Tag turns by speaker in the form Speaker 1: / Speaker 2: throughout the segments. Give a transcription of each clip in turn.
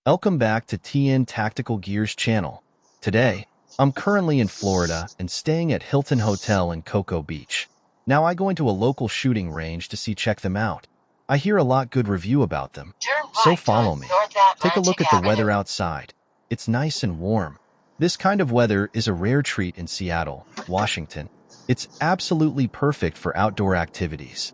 Speaker 1: Welcome back to TN Tactical Gears channel. Today, I'm currently in Florida and staying at Hilton Hotel in Cocoa Beach. Now I go into a local shooting range to check them out. I hear a lot good review about them.
Speaker 2: Turn
Speaker 1: So
Speaker 2: right
Speaker 1: follow
Speaker 2: on
Speaker 1: me.
Speaker 2: North
Speaker 1: Take a look
Speaker 2: Atlantic
Speaker 1: at the weather
Speaker 2: Avenue.
Speaker 1: outside. It's nice and warm. This kind of weather is a rare treat in Seattle, Washington. It's absolutely perfect for outdoor activities.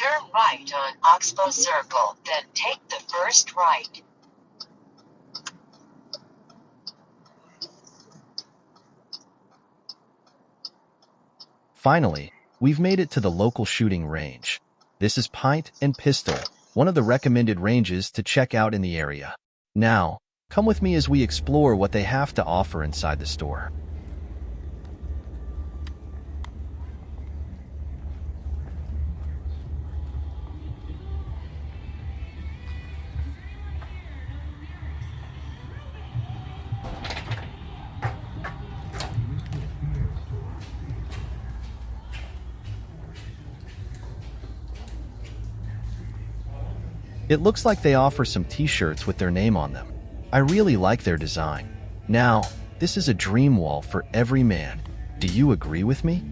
Speaker 2: Turn right on Oxbow Circle, then take the first right.
Speaker 1: Finally, we've made it to the local shooting range. This is Pint and Pistol, one of the recommended ranges to check out in the area. Now, come with me as we explore what they have to offer inside the store. It looks like they offer some t-shirts with their name on them. I really like their design. Now, this is a dream wall for every man. Do you agree with me?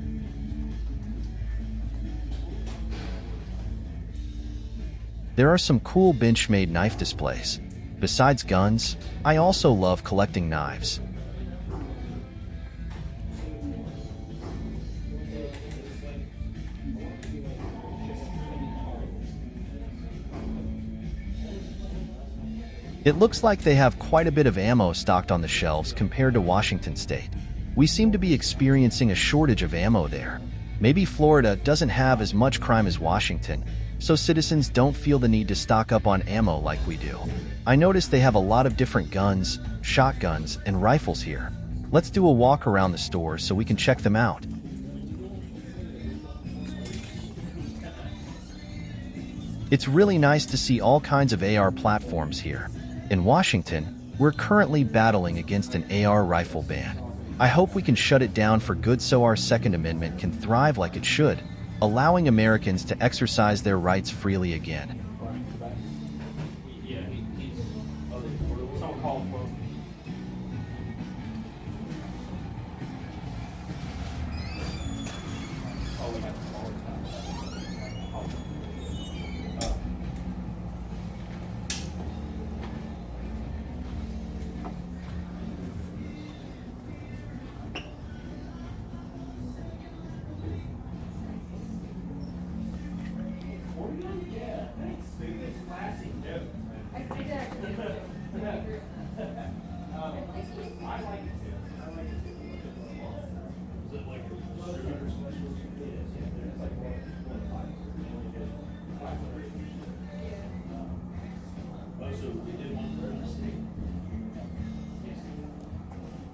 Speaker 1: There are some cool Benchmade knife displays. Besides guns, I also love collecting knives. It looks like they have quite a bit of ammo stocked on the shelves compared to Washington State. We seem to be experiencing a shortage of ammo there. Maybe Florida doesn't have as much crime as Washington, so citizens don't feel the need to stock up on ammo like we do. I noticed they have a lot of different guns, shotguns, and rifles here. Let's do a walk around the store so we can check them out. It's really nice to see all kinds of AR platforms here. In Washington, we're currently battling against an AR rifle ban. I hope we can shut it down for good so our Second Amendment can thrive like it should, allowing Americans to exercise their rights freely again.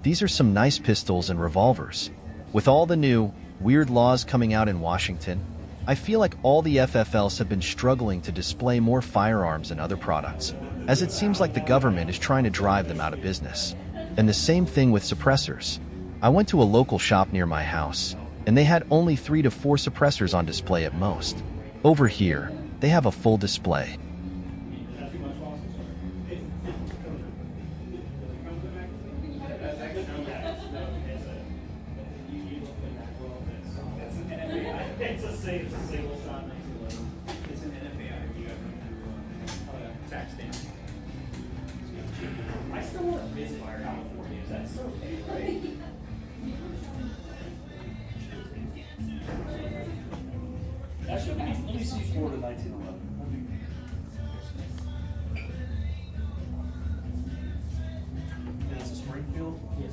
Speaker 1: These are some nice pistols and revolvers. With all the new Weird laws coming out in Washington. I feel like all the FFLs have been struggling to display more firearms and other products, as it seems like the government is trying to drive them out of business. And the same thing with suppressors. I went to a local shop near my house, and they had only 3 to 4 suppressors on display at most. Over here, they have a full display.
Speaker 3: It's a single shot. It's an NFA. You have tax stamp. I still want to visit California. That's so big, right? That should be. Let me see Florida 1911. And it's a Springfield. Yes.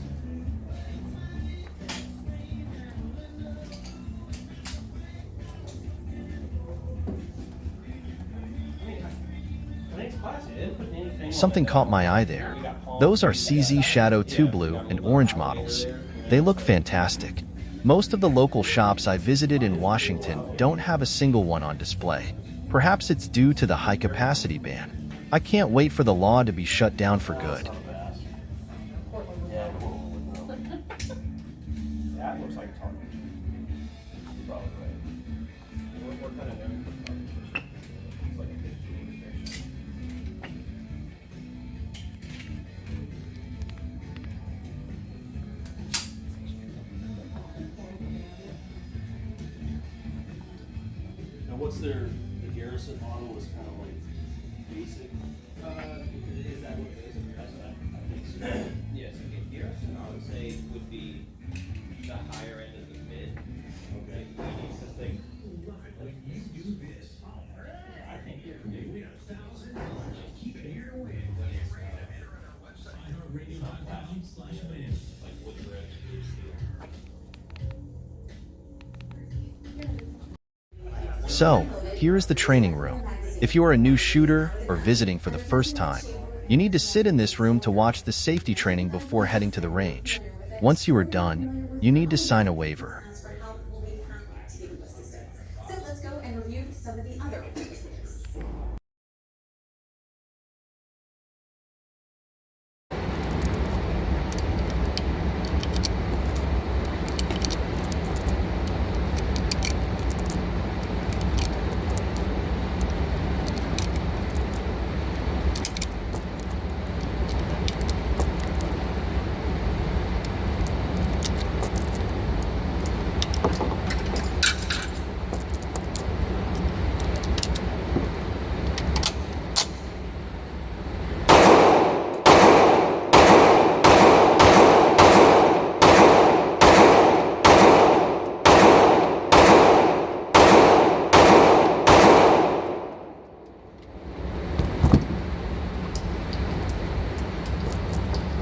Speaker 1: Something caught my eye there. Those are CZ Shadow 2 Blue and Orange models. They look fantastic. Most of the local shops I visited in Washington don't have a single one on display. Perhaps it's due to the high capacity ban. I can't wait for the law to be shut down for good.
Speaker 3: That looks like Target. You're probably right. What kind of it's like a big fish. Now what's the Garrison model is kind of like basic?
Speaker 4: Is that what it is?
Speaker 3: I think so.
Speaker 4: Yes, in Garrison, I would say would be the higher end of the mid.
Speaker 3: Okay.
Speaker 4: Because they,
Speaker 3: I think they're big.
Speaker 4: like wood grips.
Speaker 1: So, here is the training room. If you are a new shooter or visiting for the first time, you need to sit in this room to watch the safety training before heading to the range. Once you are done, you need to sign a waiver.
Speaker 5: Ask for help, we'll be happy to give you assistance. So let's go and review some of the other waivers.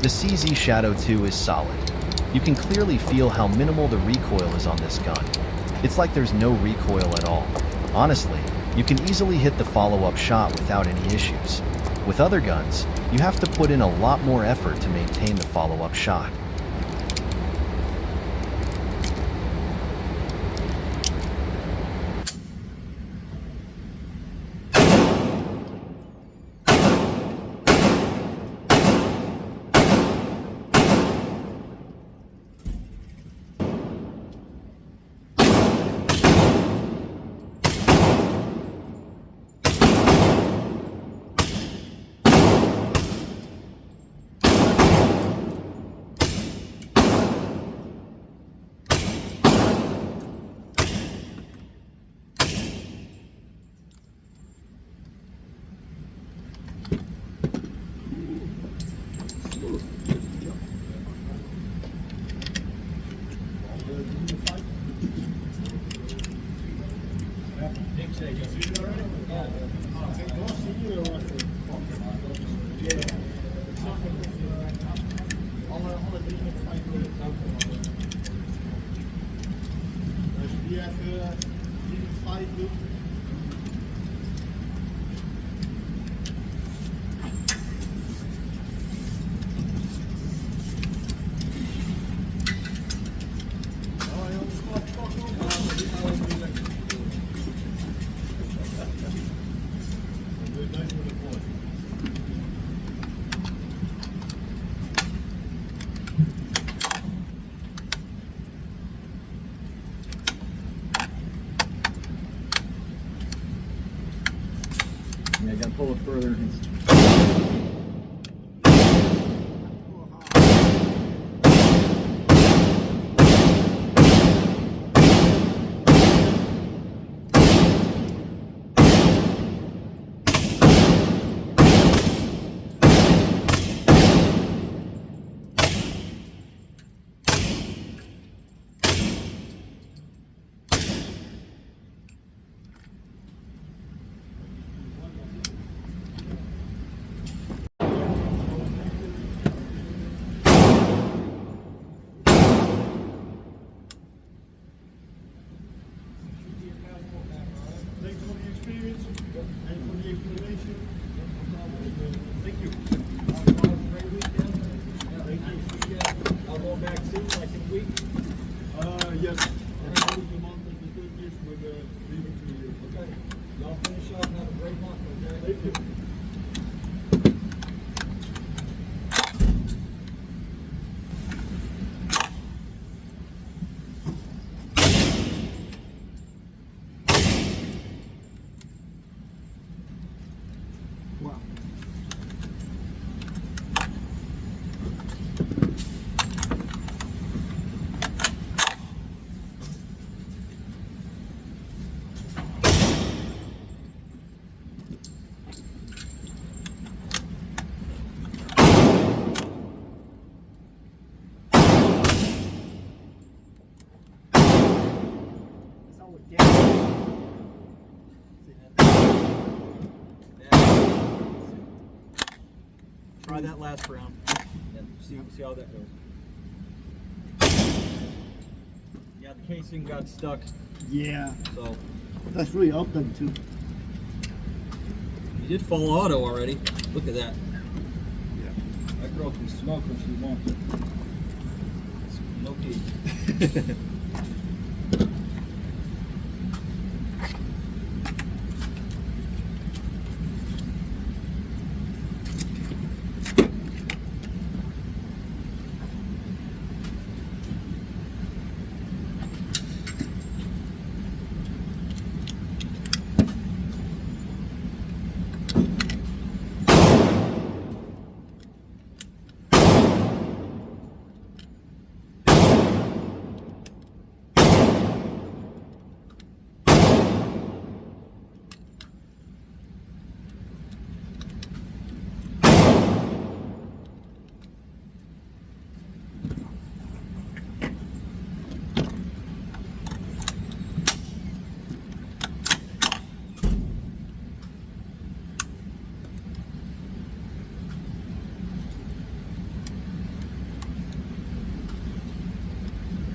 Speaker 1: The CZ Shadow 2 is solid. You can clearly feel how minimal the recoil is on this gun. It's like there's no recoil at all. Honestly, you can easily hit the follow-up shot without any issues. With other guns, you have to put in a lot more effort to maintain the follow-up shot.
Speaker 3: Yeah, gotta pull it further. Thanks for the experience and for the explanation. Thank you. Have a great weekend. Thank you. I'll go back soon, like in a week. Yes. And I'll leave the month of the 30th with leaving to you. Okay. Y'all finish up and have a great month, okay? Thank you. Wow. Try that last round. Yeah, see how that goes. Yeah, the casing got stuck,
Speaker 6: Yeah,
Speaker 3: so
Speaker 6: that's really open too.
Speaker 3: you did fall auto already. Look at that.
Speaker 6: Yeah.
Speaker 3: That girl can smoke when she wants. No key.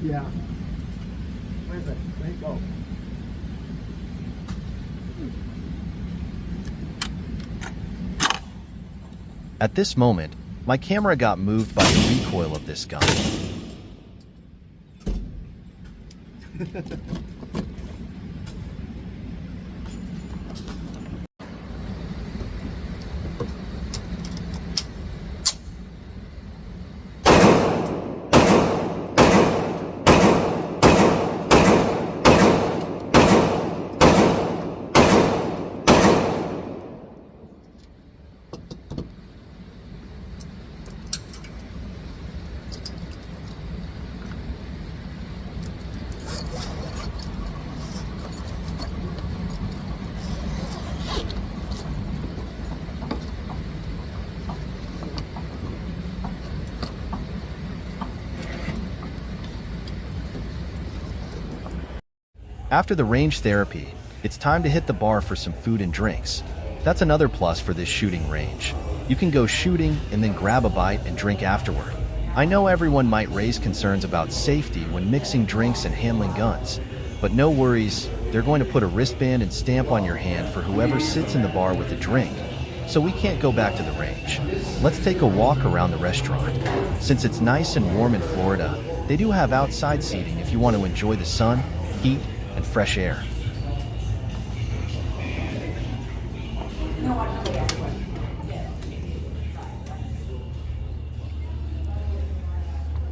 Speaker 6: Yeah. Where's it? Where'd it go?
Speaker 1: At this moment, my camera got moved by the recoil of this gun. After the range therapy, it's time to hit the bar for some food and drinks. That's another plus for this shooting range. You can go shooting and then grab a bite and drink afterward. I know everyone might raise concerns about safety when mixing drinks and handling guns, but no worries, they're going to put a wristband and stamp on your hand for whoever sits in the bar with a drink. So we can't go back to the range. Let's take a walk around the restaurant. Since it's nice and warm in Florida, they do have outside seating if you want to enjoy the sun, heat, and fresh air.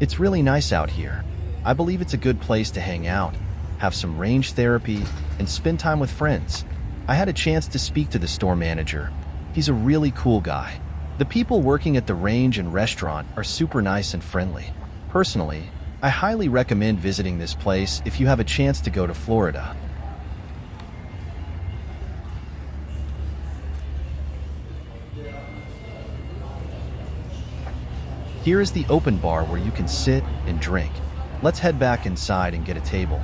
Speaker 1: It's really nice out here. I believe it's a good place to hang out, have some range therapy, and spend time with friends. I had a chance to speak to the store manager. He's a really cool guy. The people working at the range and restaurant are super nice and friendly. Personally, I highly recommend visiting this place if you have a chance to go to Florida. Here is the open bar where you can sit and drink. Let's head back inside and get a table.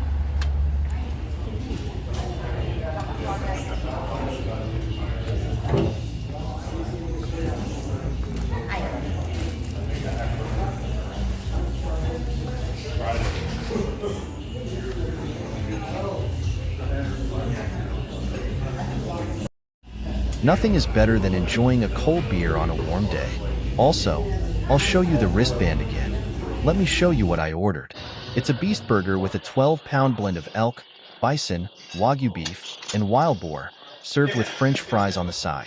Speaker 1: Nothing is better than enjoying a cold beer on a warm day. Also, I'll show you the wristband again. Let me show you what I ordered. It's a beast burger with a 12-pound blend of elk, bison, wagyu beef, and wild boar, served with French fries on the side.